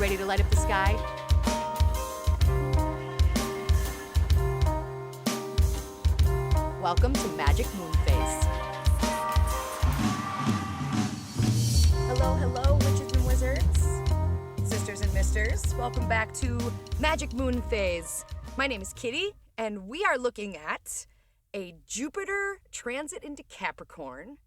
ready to light up the sky? Welcome to MagicMoonFaze. Hello, witches and wizards, sisters and misters. Welcome back to MagicMoonFaze. My name is Kitty, and we are looking at a Jupiter transit into Capricorn,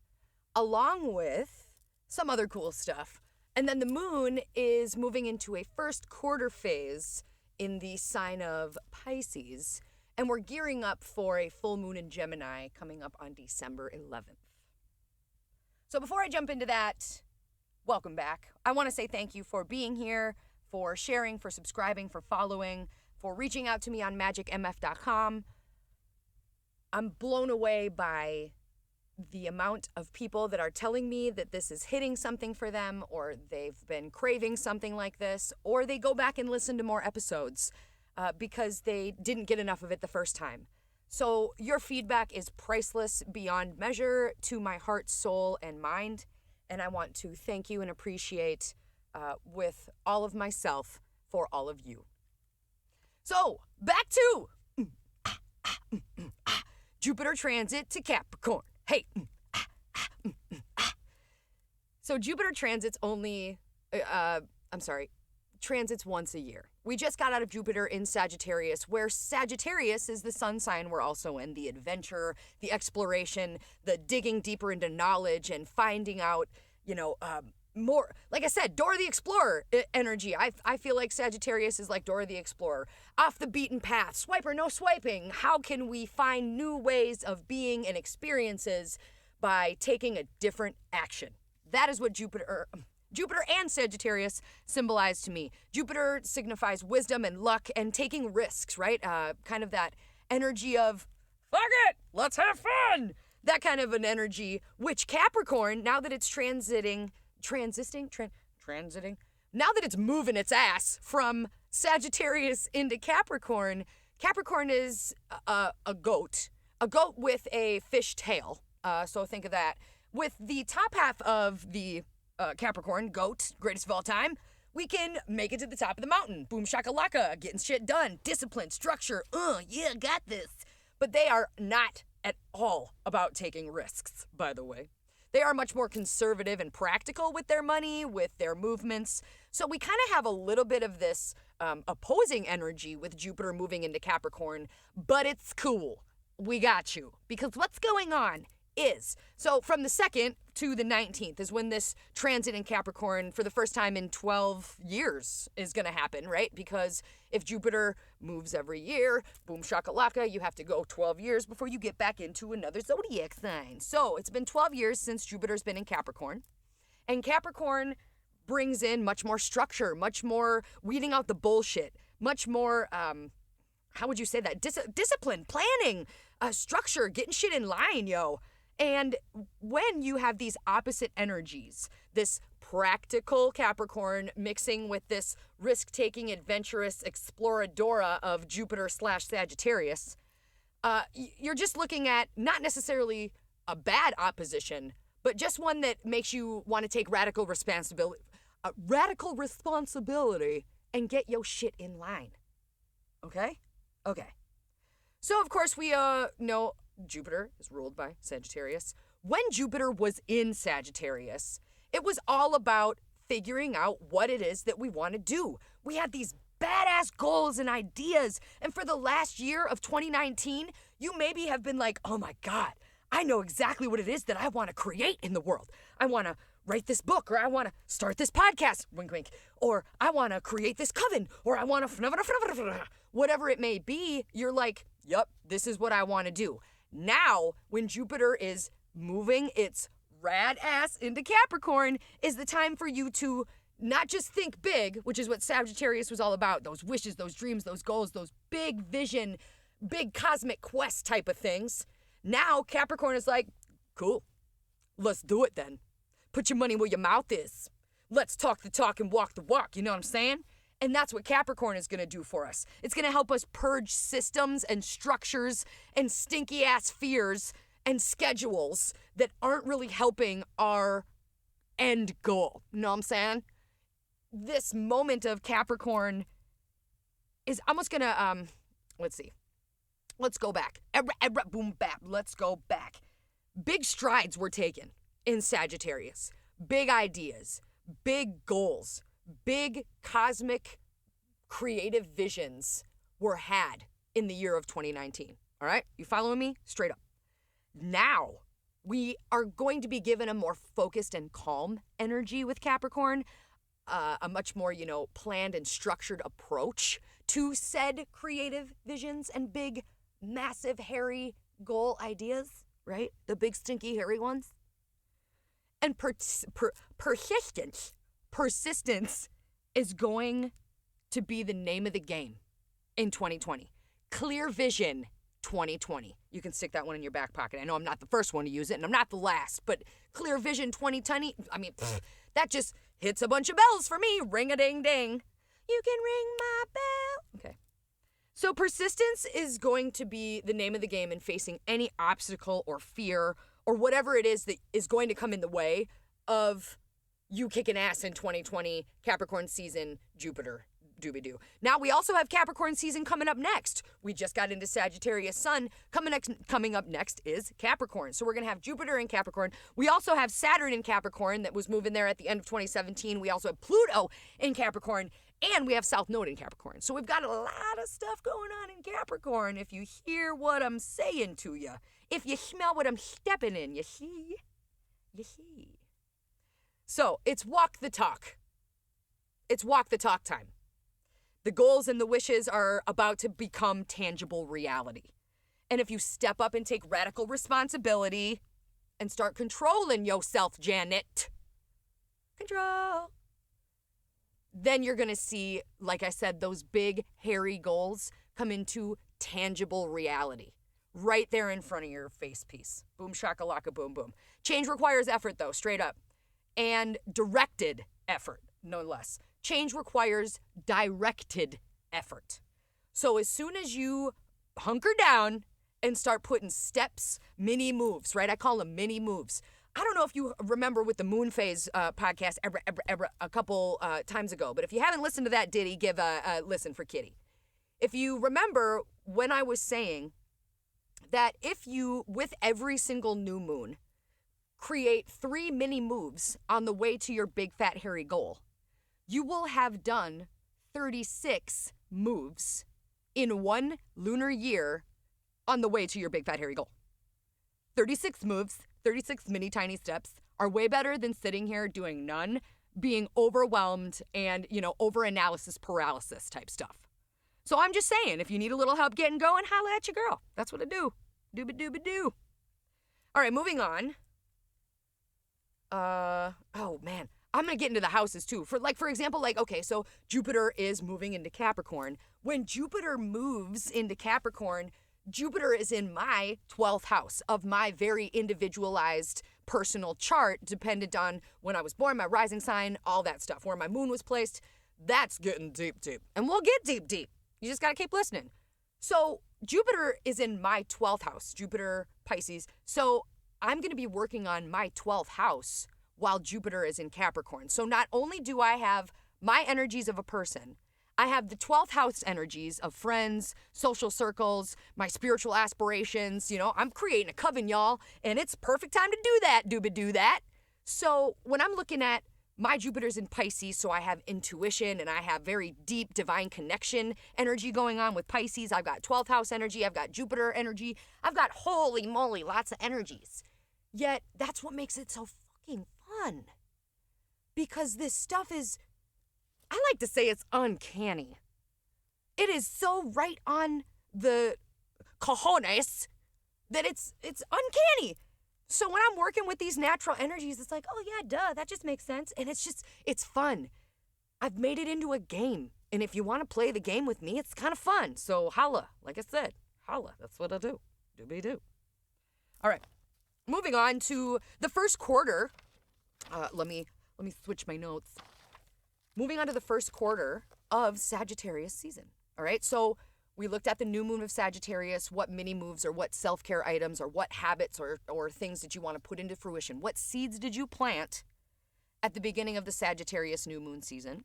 along with some other cool stuff. And then the moon is moving into a first quarter phase in the sign of Pisces. And we're gearing up for a full moon in Gemini coming up on December 11th. So before I jump into that, welcome back. I want to say thank you for being here, for sharing, for subscribing, for following, for reaching out to me on magicmf.com. I'm blown away by the amount of people that are telling me that this is hitting something for them, or they've been craving something like this, or they go back and listen to more episodes. Because they didn't get enough of it the first time. So your feedback is priceless beyond measure to my heart, soul, and mind. And I want to thank you and appreciate with all of myself for all of you. So back to Jupiter transit to Capricorn. Hey. So Jupiter transits transits once a year. We just got out of Jupiter in Sagittarius, where Sagittarius is the sun sign we're also in. The adventure, the exploration, the digging deeper into knowledge and finding out, more. Like I said, Dora the Explorer energy. I feel like Sagittarius is like Dora the Explorer. Off the beaten path, swipe or no swiping. How can we find new ways of being and experiences by taking a different action? That is what Jupiter and Sagittarius symbolize to me. Jupiter signifies wisdom and luck and taking risks, right? Kind of that energy of, fuck it, let's have fun. That kind of an energy, which Capricorn, now that it's transiting, now that it's moving its ass from Sagittarius into Capricorn, Capricorn is a goat with a fish tail. So think of that. With the top half of the Capricorn, goat, greatest of all time, we can make it to the top of the mountain. Boom shakalaka, getting shit done, discipline, structure, yeah, got this. But they are not at all about taking risks, by the way. They are much more conservative and practical with their money, with their movements. So we kind of have a little bit of this opposing energy with Jupiter moving into Capricorn, but it's cool. We got you. Because what's going on is, so from the 2nd to the 19th is when this transit in Capricorn for the first time in 12 years is going to happen, right? Because if Jupiter moves every year, boom shakalaka, you have to go 12 years before you get back into another zodiac sign. So it's been 12 years since Jupiter's been in Capricorn. And Capricorn brings in much more structure, much more weeding out the bullshit, much more, how would you say that? Discipline, planning, structure, getting shit in line, yo. And when you have these opposite energies, this practical Capricorn mixing with this risk-taking, adventurous exploradora of Jupiter/Sagittarius, you're just looking at not necessarily a bad opposition, but just one that makes you want to take radical responsibility and get your shit in line. Okay? Okay. So, of course, we know Jupiter is ruled by Sagittarius. When Jupiter was in Sagittarius, it was all about figuring out what it is that we want to do. We had these badass goals and ideas. And for the last year of 2019, you maybe have been like, oh my God, I know exactly what it is that I want to create in the world. I want to write this book, or I want to start this podcast, wink, wink, or I want to create this coven, or I want to, whatever it may be, you're like, yep, this is what I want to do. Now, when Jupiter is moving its rad ass into Capricorn, is the time for you to not just think big, which is what Sagittarius was all about, those wishes, those dreams, those goals, those big vision, big cosmic quest type of things. Now, Capricorn is like, cool, let's do it then. Put your money where your mouth is. Let's talk the talk and walk the walk, you know what I'm saying? And that's what Capricorn is going to do for us. It's going to help us purge systems and structures and stinky ass fears and schedules that aren't really helping our end goal. You know what I'm saying? this moment of Capricorn is almost gonna, let's see. Let's go back. Boom, bap. Let's go back. Big strides were taken in Sagittarius. Big ideas, big goals, big cosmic creative visions were had in the year of 2019. All right? You following me? Straight up. Now, we are going to be given a more focused and calm energy with Capricorn, a much more, planned and structured approach to said creative visions and big, massive, hairy goal ideas, right? The big, stinky, hairy ones. And persistence is going to be the name of the game in 2020. Clear vision 2020. You can stick that one in your back pocket. I know I'm not the first one to use it, and I'm not the last, but clear vision 2020, that just hits a bunch of bells for me. Ring-a-ding-ding. You can ring my bell. Okay. So persistence is going to be the name of the game in facing any obstacle or fear or whatever it is that is going to come in the way of you kicking ass in 2020, Capricorn season, Jupiter, doobie-doo. Now, we also have Capricorn season coming up next. We just got into Sagittarius Sun. Coming up next is Capricorn. So we're going to have Jupiter in Capricorn. We also have Saturn in Capricorn that was moving there at the end of 2017. We also have Pluto in Capricorn. And we have South Node in Capricorn. So we've got a lot of stuff going on in Capricorn. If you hear what I'm saying to you. If you smell what I'm stepping in. You see? So it's walk the talk. It's walk the talk time. The goals and the wishes are about to become tangible reality. And if you step up and take radical responsibility and start controlling yourself, Janet. Control. Then you're going to see, like I said, those big, hairy goals come into tangible reality. Right there in front of your face piece. Boom, shakalaka, boom, boom. Change requires effort, though, straight up. And directed effort, no less. Change requires directed effort. So as soon as you hunker down and start putting steps, mini moves, right? I call them mini moves. I don't know if you remember with the MoonFaze podcast a couple times ago, but if you haven't listened to that ditty, give a listen for Kitty. If you remember when I was saying that if you, with every single new moon, create 3 mini moves on the way to your big fat hairy goal, you will have done 36 moves in 1 lunar year on the way to your big fat hairy goal. 36 moves, 36 mini tiny steps are way better than sitting here doing none, being overwhelmed and, over-analysis paralysis type stuff. So I'm just saying, if you need a little help getting going, holla at your girl. That's what I do. Dooba-dooba-doo. All right, moving on. Oh man, I'm going to get into the houses too. For example, okay, so Jupiter is moving into Capricorn. When Jupiter moves into Capricorn, Jupiter is in my 12th house of my very individualized personal chart, dependent on when I was born, my rising sign, all that stuff, where my moon was placed. That's getting deep. And we'll get deep. You just got to keep listening. So Jupiter is in my 12th house, Jupiter, Pisces. So I'm going to be working on my 12th house while Jupiter is in Capricorn. So not only do I have my energies of a person, I have the 12th house energies of friends, social circles, my spiritual aspirations. I'm creating a coven, y'all, and it's perfect time to do that, do that. So when I'm looking at my Jupiter's in Pisces, so I have intuition and I have very deep divine connection energy going on with Pisces. I've got 12th house energy. I've got Jupiter energy. I've got holy moly, lots of energies. Yet that's what makes it so fucking fun. Because this stuff is, I like to say it's uncanny. It is so right on the cojones that it's uncanny. So when I'm working with these natural energies, it's like, oh yeah, duh, that just makes sense. And it's fun. I've made it into a game. And if you want to play the game with me, it's kind of fun. So holla, like I said, holla. That's what I do. Doobie-doo. All right. Moving on to the first quarter. Let me switch my notes. Moving on to the first quarter of Sagittarius season. All right. So we looked at the new moon of Sagittarius, what mini moves or what self-care items or what habits or things that you want to put into fruition. What seeds did you plant at the beginning of the Sagittarius new moon season?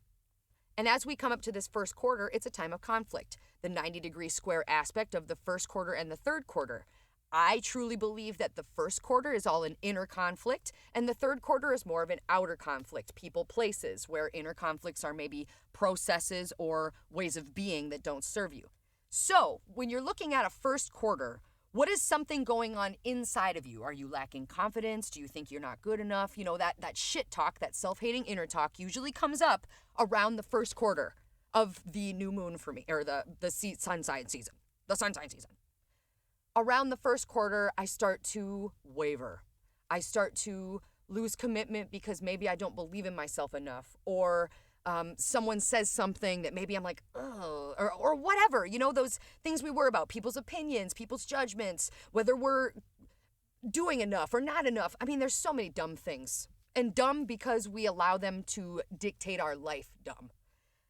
And as we come up to this first quarter, it's a time of conflict. The 90-degree square aspect of the first quarter and the third quarter. I truly believe that the first quarter is all an inner conflict, and the third quarter is more of an outer conflict, people, places, where inner conflicts are maybe processes or ways of being that don't serve you. So, when you're looking at a first quarter, what is something going on inside of you? Are you lacking confidence? Do you think you're not good enough? You know, that shit talk, that self-hating inner talk usually comes up around the first quarter of the new moon for me, or the sun sign season. Around the first quarter, I start to waver. I start to lose commitment because maybe I don't believe in myself enough, or someone says something that maybe I'm like, oh, or whatever. You know, those things we worry about, people's opinions, people's judgments, whether we're doing enough or not enough. I mean, there's so many dumb things. And dumb because we allow them to dictate our life dumb.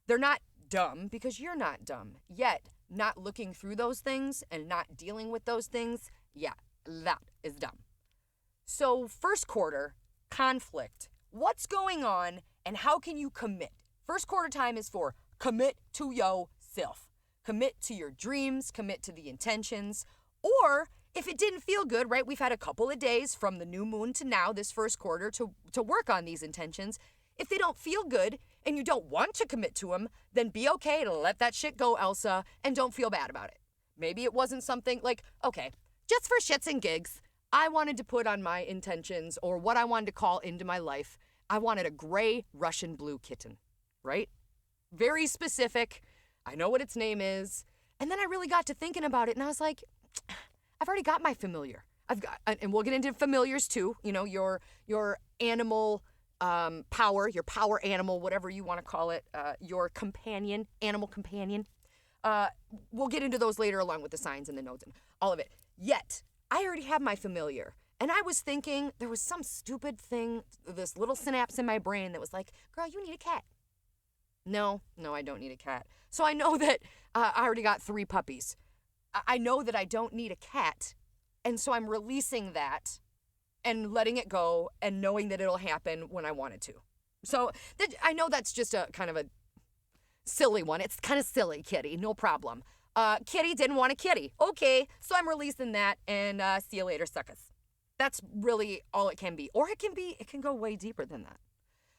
They're not dumb because you're not dumb. Yet, not looking through those things and not dealing with those things, yeah, that is dumb. So, first quarter, conflict. What's going on and how can you commit? First quarter time is for commit to yourself. Commit to your dreams, commit to the intentions. Or if it didn't feel good, right, we've had a couple of days from the new moon to now, this first quarter, to work on these intentions. If they don't feel good and you don't want to commit to them, then be okay to let that shit go, Elsa, and don't feel bad about it. Maybe it wasn't something like, okay, just for shits and gigs, I wanted to put on my intentions, or what I wanted to call into my life, I wanted a gray Russian blue kitten, right? Very specific. I know what its name is. And then I really got to thinking about it, and I was like, I've already got my familiar. And we'll get into familiars too, you know, your animal power, your power animal, whatever you want to call it, your companion, animal companion. We'll get into those later along with the signs and the nodes and all of it. Yet, I already have my familiar. And I was thinking there was some stupid thing, this little synapse in my brain that was like, girl, you need a cat. No, I don't need a cat. So I know that I already got 3 puppies. I know that I don't need a cat. And so I'm releasing that and letting it go and knowing that it'll happen when I want it to. So I know that's just a kind of a silly one. It's kind of silly, kitty, no problem. Kitty didn't want a kitty. Okay, so I'm releasing that and see you later, suckers. That's really all it can be. Or it can go way deeper than that.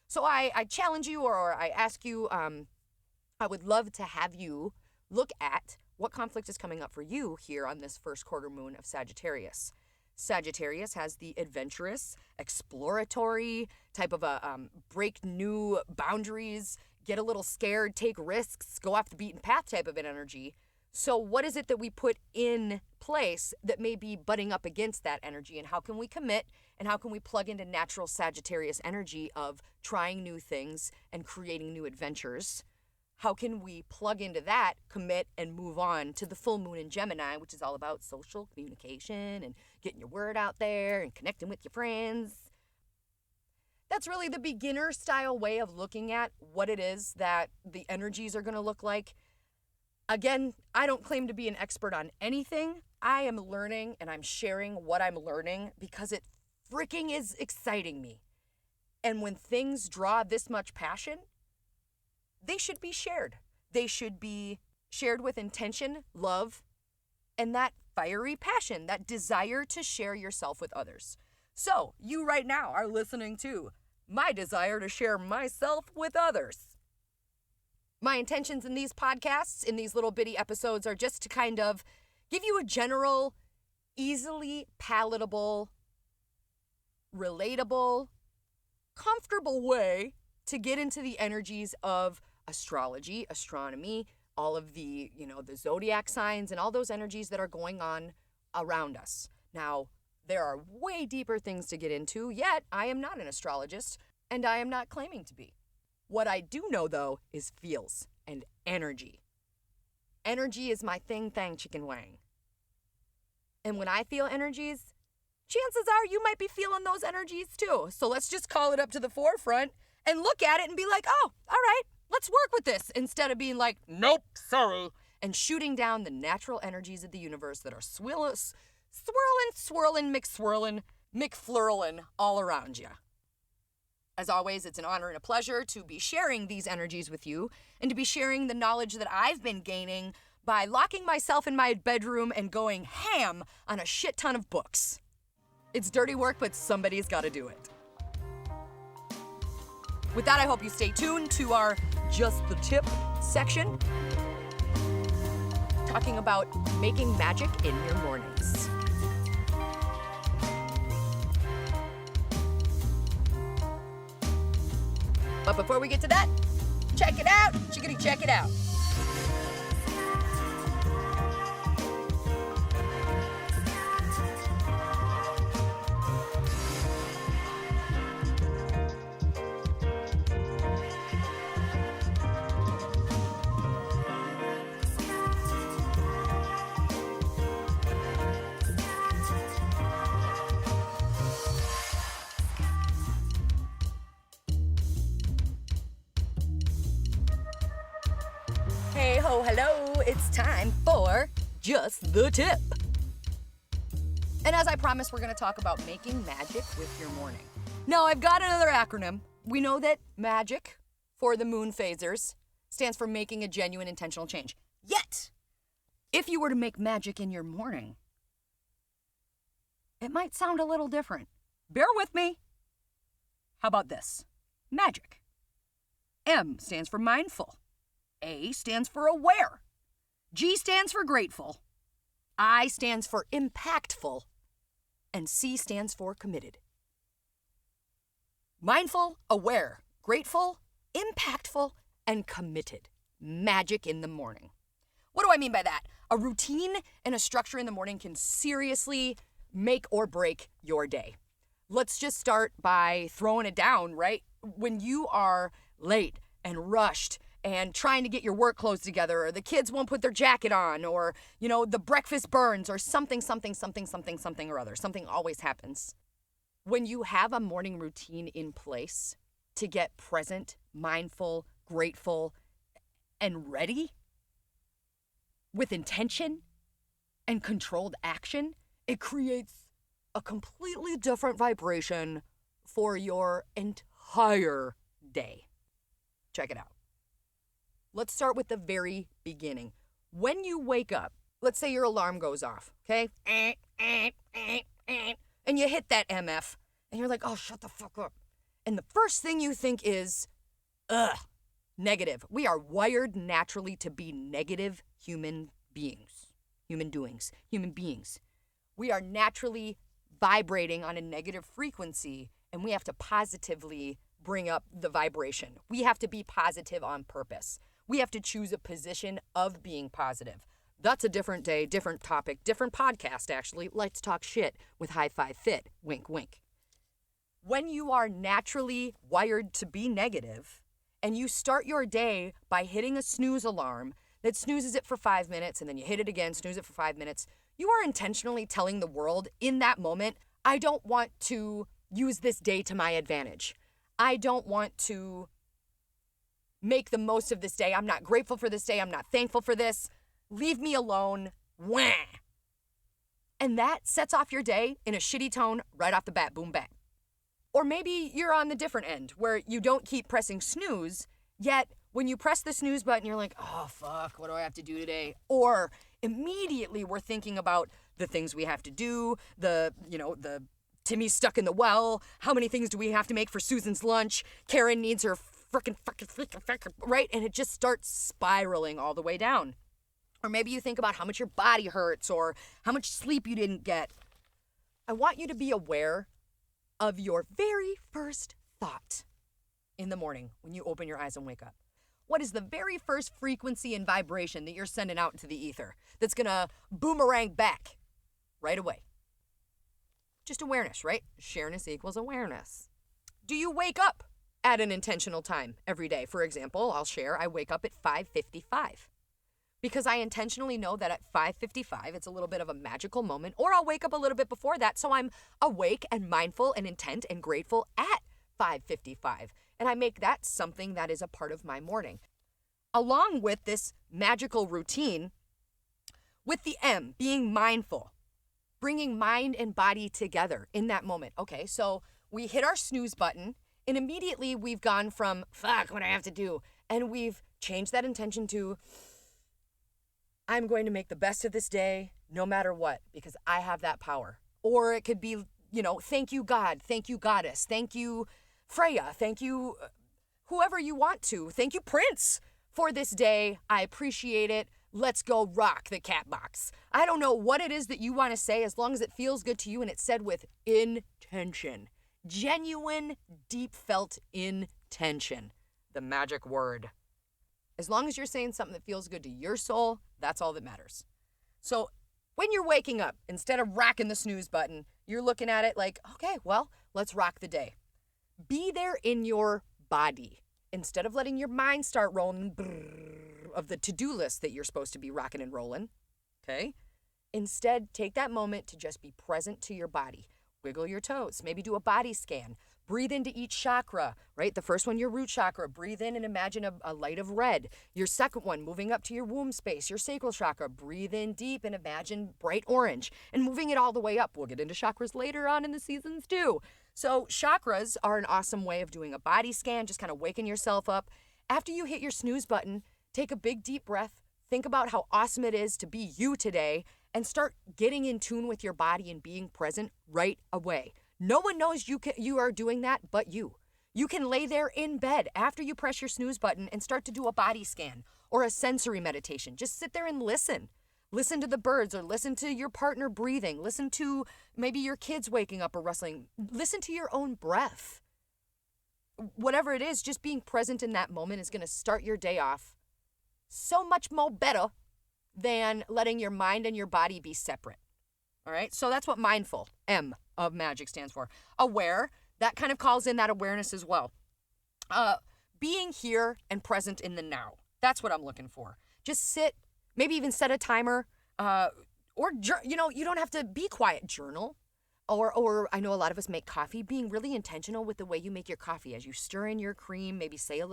So I challenge you, or I ask you, I would love to have you look at what conflict is coming up for you here on this first quarter moon of Sagittarius. Sagittarius has the adventurous, exploratory type of a break new boundaries, get a little scared, take risks, go off the beaten path type of an energy. So what is it that we put in place that may be butting up against that energy, and how can we commit, and how can we plug into natural Sagittarius energy of trying new things and creating new adventures? How can we plug into that, commit, and move on to the full moon in Gemini, which is all about social communication and getting your word out there and connecting with your friends? That's really the beginner style way of looking at what it is that the energies are going to look like. Again, I don't claim to be an expert on anything. I am learning and I'm sharing what I'm learning because it freaking is exciting me. And when things draw this much passion, they should be shared. They should be shared with intention, love, and that fiery passion, that desire to share yourself with others. So, you right now are listening to my desire to share myself with others. My intentions in these podcasts, in these little bitty episodes, are just to kind of give you a general, easily palatable, relatable, comfortable way to get into the energies of astrology, astronomy, all of the, the zodiac signs and all those energies that are going on around us. Now, there are way deeper things to get into, yet I am not an astrologist, and I am not claiming to be. What I do know, though, is feels and energy. Energy is my thang, chicken wang. And when I feel energies, chances are you might be feeling those energies too. So let's just call it up to the forefront and look at it and be like, oh, all right, let's work with this, instead of being like, nope, sorry, and shooting down the natural energies of the universe that are swirling, McSwirling all around you. As always, it's an honor and a pleasure to be sharing these energies with you and to be sharing the knowledge that I've been gaining by locking myself in my bedroom and going ham on a shit ton of books. It's dirty work, but somebody's got to do it. With that, I hope you stay tuned to our Just the Tip section, talking about making magic in your mornings. But before we get to that, check it out. Chickadee, check it out. Hey ho, hello, it's time for Just the Tip. And as I promised, we're going to talk about making magic with your morning. Now, I've got another acronym. We know that MAGIC, for the moon phasers, stands for making a genuine intentional change. Yet, if you were to make magic in your morning, it might sound a little different. Bear with me. How about this? Magic. M stands for mindful. A stands for aware. G stands for grateful. I stands for impactful. And C stands for committed. Mindful, aware, grateful, impactful, and committed. Magic in the morning. What do I mean by that? A routine and a structure in the morning can seriously make or break your day. Let's just start by throwing it down, right? When you are late and rushed and trying to get your work clothes together, or the kids won't put their jacket on, or, the breakfast burns, or something or other. Something always happens. When you have a morning routine in place to get present, mindful, grateful, and ready, with intention and controlled action, it creates a completely different vibration for your entire day. Check it out. Let's start with the very beginning. When you wake up, let's say your alarm goes off, okay? And you hit that MF, and you're like, oh, shut the fuck up. And the first thing you think is, negative. We are wired naturally to be negative human beings. Human beings. We are naturally vibrating on a negative frequency, and we have to positively bring up the vibration. We have to be positive on purpose. We have to choose a position of being positive. That's a different day, different topic, different podcast, actually. Let's talk shit with High Five Fit. Wink, wink. When you are naturally wired to be negative, and you start your day by hitting a snooze alarm that snoozes it for 5 minutes, and then you hit it again, snooze it for 5 minutes, you are intentionally telling the world in that moment, I don't want to use this day to my advantage. I don't want to make the most of this day. I'm not grateful for this day. I'm not thankful for this. Leave me alone. Wah. And that sets off your day in a shitty tone right off the bat. Boom, bang. Or maybe you're on the different end where you don't keep pressing snooze, yet when you press the snooze button, you're like, oh, fuck, what do I have to do today? Or immediately we're thinking about the things we have to do, the Timmy's stuck in the well. How many things do we have to make for Susan's lunch? Karen needs her frickin', right? And it just starts spiraling all the way down. Or maybe you think about how much your body hurts or how much sleep you didn't get. I want you to be aware of your very first thought in the morning when you open your eyes and wake up. What is the very first frequency and vibration that you're sending out into the ether that's going to boomerang back right away? Just awareness, right? Shareness equals awareness. Do you wake up at an intentional time every day? For example, I'll share, I wake up at 5:55 because I intentionally know that at 5:55, it's a little bit of a magical moment, or I'll wake up a little bit before that so I'm awake and mindful and intent and grateful at 5:55. And I make that something that is a part of my morning. Along with this magical routine, with the M, being mindful, bringing mind and body together in that moment. Okay, so we hit our snooze button And immediately we've gone from, fuck, what I have to do. And we've changed that intention to, I'm going to make the best of this day no matter what, because I have that power. Or it could be, thank you, God. Thank you, Goddess. Thank you, Freya. Thank you, whoever you want to. Thank you, Prince, for this day. I appreciate it. Let's go rock the cat box. I don't know what it is that you want to say, as long as it feels good to you and it's said with intention. Genuine, deep felt intention. The magic word. As long as you're saying something that feels good to your soul, that's all that matters. So when you're waking up, instead of rocking the snooze button, you're looking at it like, okay, well, let's rock the day. Be there in your body. Instead of letting your mind start rolling of the to-do list that you're supposed to be rocking and rolling, okay? Instead, take that moment to just be present to your body. Wiggle your toes. Maybe do a body scan. Breathe into each chakra, right? The first one, your root chakra. Breathe in and imagine a light of red. Your second one, moving up to your womb space, your sacral chakra. Breathe in deep and imagine bright orange. And moving it all the way up. We'll get into chakras later on in the seasons too. So chakras are an awesome way of doing a body scan, just kind of waking yourself up. After you hit your snooze button, take a big deep breath. Think about how awesome it is to be you today and start getting in tune with your body and being present right away. No one knows you are doing that but you. You can lay there in bed after you press your snooze button and start to do a body scan or a sensory meditation. Just sit there and listen. Listen to the birds or listen to your partner breathing. Listen to maybe your kids waking up or rustling. Listen to your own breath. Whatever it is, just being present in that moment is going to start your day off so much more better than letting your mind and your body be separate. All right? So that's what mindful, M of magic, stands for. Aware, that kind of calls in that awareness as well. Being here and present in the now. That's what I'm looking for. Just sit, maybe even set a timer, or you don't have to be quiet. Journal. Or I know a lot of us make coffee. Being really intentional with the way you make your coffee. As you stir in your cream, maybe say a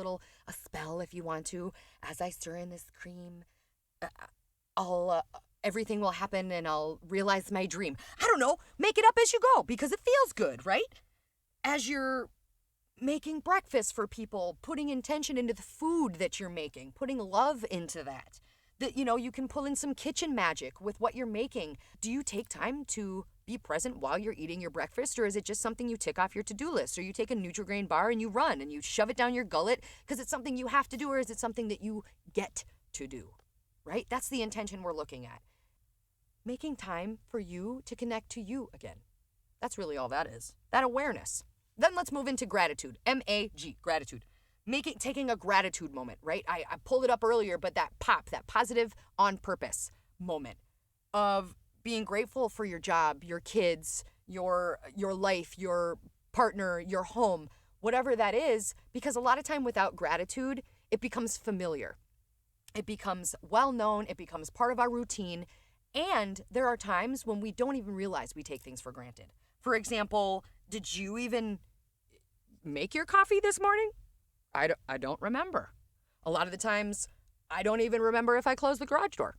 spell if you want to. As I stir in this cream, everything will happen and I'll realize my dream. I don't know. Make it up as you go because it feels good, right? As you're making breakfast for people, putting intention into the food that you're making, putting love into that. That, you can pull in some kitchen magic with what you're making. Do you take time to be present while you're eating your breakfast, or is it just something you tick off your to-do list? Or you take a Nutri-Grain bar and you run and you shove it down your gullet because it's something you have to do, or is it something that you get to do, right? That's the intention we're looking at. Making time for you to connect to you again. That's really all that is. That awareness. Then let's move into gratitude. M-A-G, gratitude. Taking a gratitude moment, right? I pulled it up earlier, but that positive on purpose moment of being grateful for your job, your kids, your life, your partner, your home, whatever that is, because a lot of time without gratitude, it becomes familiar. It becomes well-known. It becomes part of our routine. And there are times when we don't even realize we take things for granted. For example, did you even make your coffee this morning? I don't remember. A lot of the times, I don't even remember if I closed the garage door.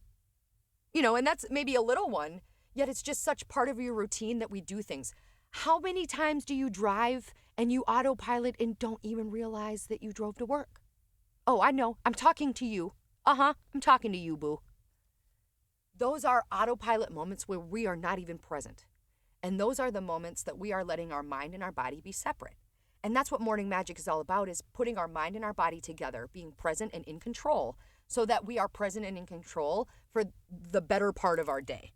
And that's maybe a little one, yet it's just such part of your routine that we do things. How many times do you drive and you autopilot and don't even realize that you drove to work? Oh, I know. I'm talking to you. I'm talking to you, boo. Those are autopilot moments where we are not even present. And those are the moments that we are letting our mind and our body be separate. And that's what morning magic is all about, is putting our mind and our body together, being present and in control, so that we are present and in control for the better part of our day.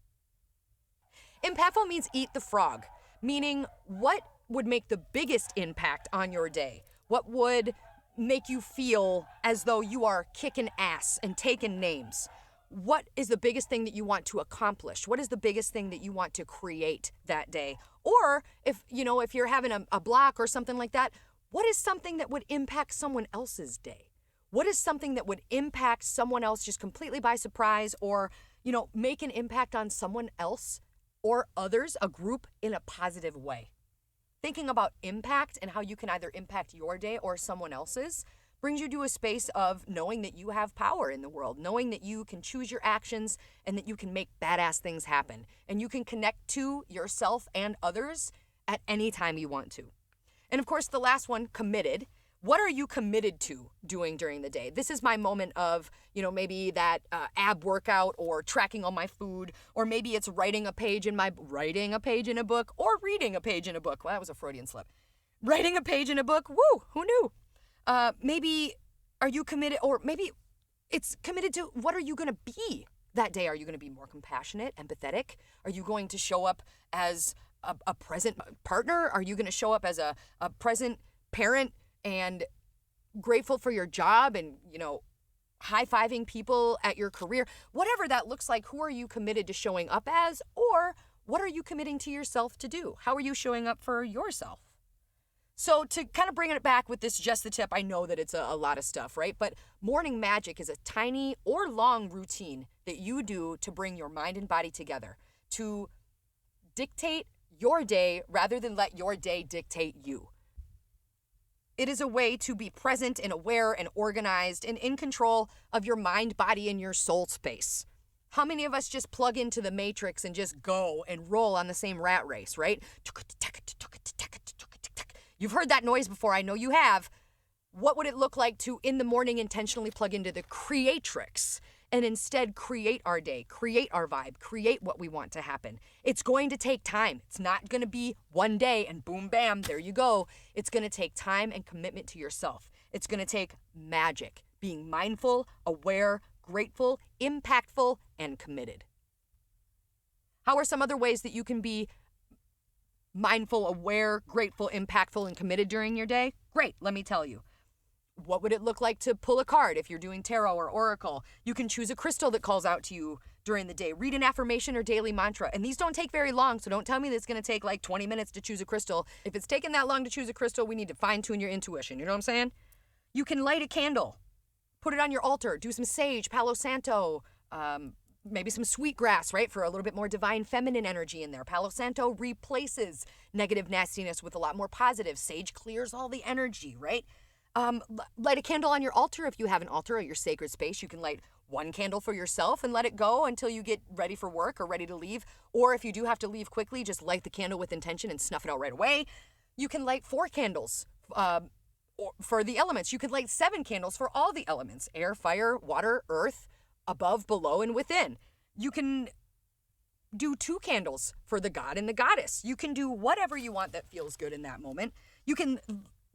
Impactful means eat the frog, meaning what would make the biggest impact on your day? What would make you feel as though you are kicking ass and taking names? What is the biggest thing that you want to accomplish? What is the biggest thing that you want to create that day? Or if you're having a block or something like that, what is something that would impact someone else's day? What is something that would impact someone else just completely by surprise, or, make an impact on someone else or others, a group, in a positive way? Thinking about impact and how you can either impact your day or someone else's brings you to a space of knowing that you have power in the world, knowing that you can choose your actions and that you can make badass things happen. And you can connect to yourself and others at any time you want to. And of course, the last one, committed. What are you committed to doing during the day? This is my moment of, maybe that ab workout or tracking all my food, or maybe it's writing a page in a book or reading a page in a book. Well, that was a Freudian slip. Writing a page in a book. Woo, who knew? Maybe are you committed, or maybe it's committed to what are you going to be that day? Are you going to be more compassionate, empathetic? Are you going to show up as a present partner? Are you going to show up as a present parent and grateful for your job and, high-fiving people at your career? Whatever that looks like, who are you committed to showing up as? Or what are you committing to yourself to do? How are you showing up for yourself? So to kind of bring it back with this just the tip, I know that it's a lot of stuff, right? But morning magic is a tiny or long routine that you do to bring your mind and body together, to dictate your day rather than let your day dictate you. It is a way to be present and aware and organized and in control of your mind, body, and your soul space. How many of us just plug into the matrix and just go and roll on the same rat race, right? You've heard that noise before. I know you have. What would it look like to, in the morning, intentionally plug into the creatrix and instead create our day, create our vibe, create what we want to happen? It's going to take time. It's not going to be one day and boom, bam, there you go. It's going to take time and commitment to yourself. It's going to take magic, being mindful, aware, grateful, impactful, and committed. How are some other ways that you can be mindful, aware, grateful, impactful, and committed during your day? Great, let me tell you. What would it look like to pull a card if you're doing tarot or oracle? You can choose a crystal that calls out to you during the day. Read an affirmation or daily mantra. And these don't take very long, so don't tell me that it's going to take like 20 minutes to choose a crystal. If it's taking that long to choose a crystal, we need to fine-tune your intuition. You know what I'm saying? You can light a candle. Put it on your altar. Do some sage, Palo Santo, maybe some sweetgrass, right? For a little bit more divine feminine energy in there. Palo Santo replaces negative nastiness with a lot more positive. Sage clears all the energy, right? Light a candle on your altar if you have an altar at your sacred space. You can light one candle for yourself and let it go until you get ready for work or ready to leave. Or if you do have to leave quickly, just light the candle with intention and snuff it out right away. You can light 4 candles for the elements. You could light 7 candles for all the elements: air, fire, water, earth, above, below, and within. You can do 2 candles for the god and the goddess. You can do whatever you want that feels good in that moment. You can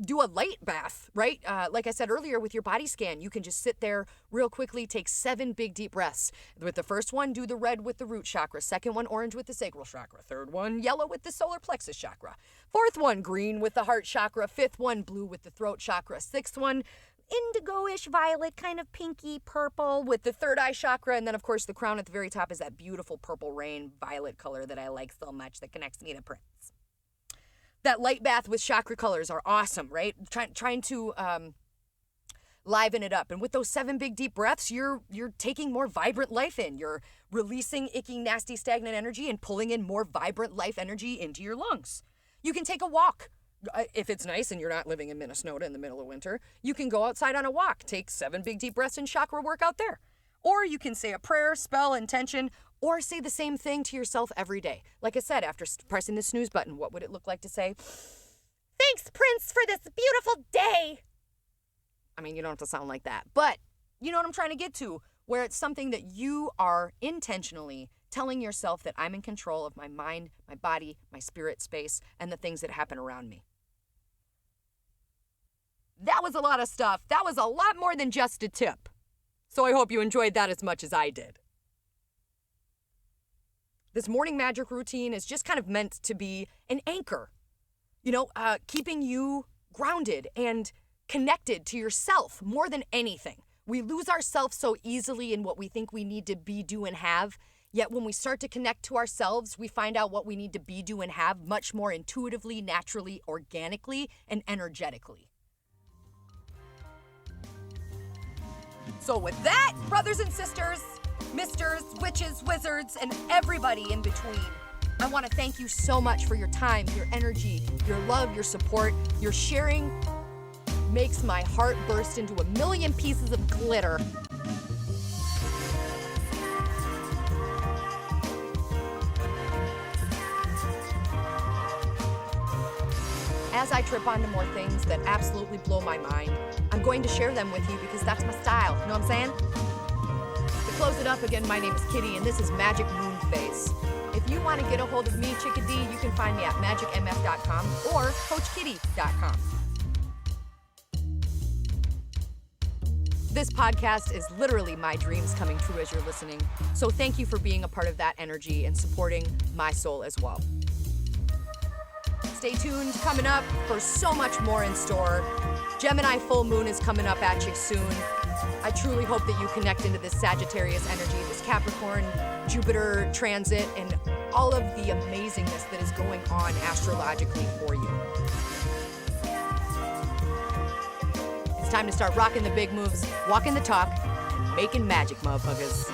do a light bath, right? Like I said earlier with your body scan, you can just sit there real quickly, take 7 big deep breaths. With the first one, do the red with the root chakra. Second one, orange with the sacral chakra. Third one, yellow with the solar plexus chakra. Fourth one, green with the heart chakra. Fifth one, blue with the throat chakra. Sixth one, indigo-ish violet, kind of pinky purple with the third eye chakra. And then, of course, the crown at the very top is that beautiful purple rain violet color that I like so much that connects me to Prince. That light bath with chakra colors are awesome, right? Trying to liven it up. And with those 7 big deep breaths, you're taking more vibrant life in. You're releasing icky, nasty, stagnant energy and pulling in more vibrant life energy into your lungs. You can take a walk. If it's nice and you're not living in Minnesota in the middle of winter, you can go outside on a walk, take 7 big deep breaths and chakra work out there. Or you can say a prayer, spell, intention, or say the same thing to yourself every day. Like I said, after pressing the snooze button, what would it look like to say, "Thanks, Prince, for this beautiful day"? I mean, you don't have to sound like that, but you know what I'm trying to get to, where it's something that you are intentionally telling yourself that I'm in control of my mind, my body, my spirit space, and the things that happen around me. That was a lot of stuff. That was a lot more than just a tip. So I hope you enjoyed that as much as I did. This morning magic routine is just kind of meant to be an anchor, keeping you grounded and connected to yourself more than anything. We lose ourselves so easily in what we think we need to be, do, and have. Yet when we start to connect to ourselves, we find out what we need to be, do, and have much more intuitively, naturally, organically, and energetically. So with that, brothers and sisters, misters, witches, wizards, and everybody in between, I want to thank you so much for your time, your energy, your love, your support. Your sharing makes my heart burst into a million pieces of glitter. as I trip onto more things that absolutely blow my mind, I'm going to share them with you because that's my style. You know what I'm saying? To close it up again, my name is Kitty, and this is MagicMoonFaze. If you want to get a hold of me, Chickadee, you can find me at magicmf.com or coachkitty.com. This podcast is literally my dreams coming true as you're listening. So thank you for being a part of that energy and supporting my soul as well. Stay tuned, coming up for so much more in store. Gemini full moon is coming up at you soon. I truly hope that you connect into this Sagittarius energy, this Capricorn, Jupiter transit, and all of the amazingness that is going on astrologically for you. It's time to start rocking the big moves, walking the talk, and making magic, motherfuckers.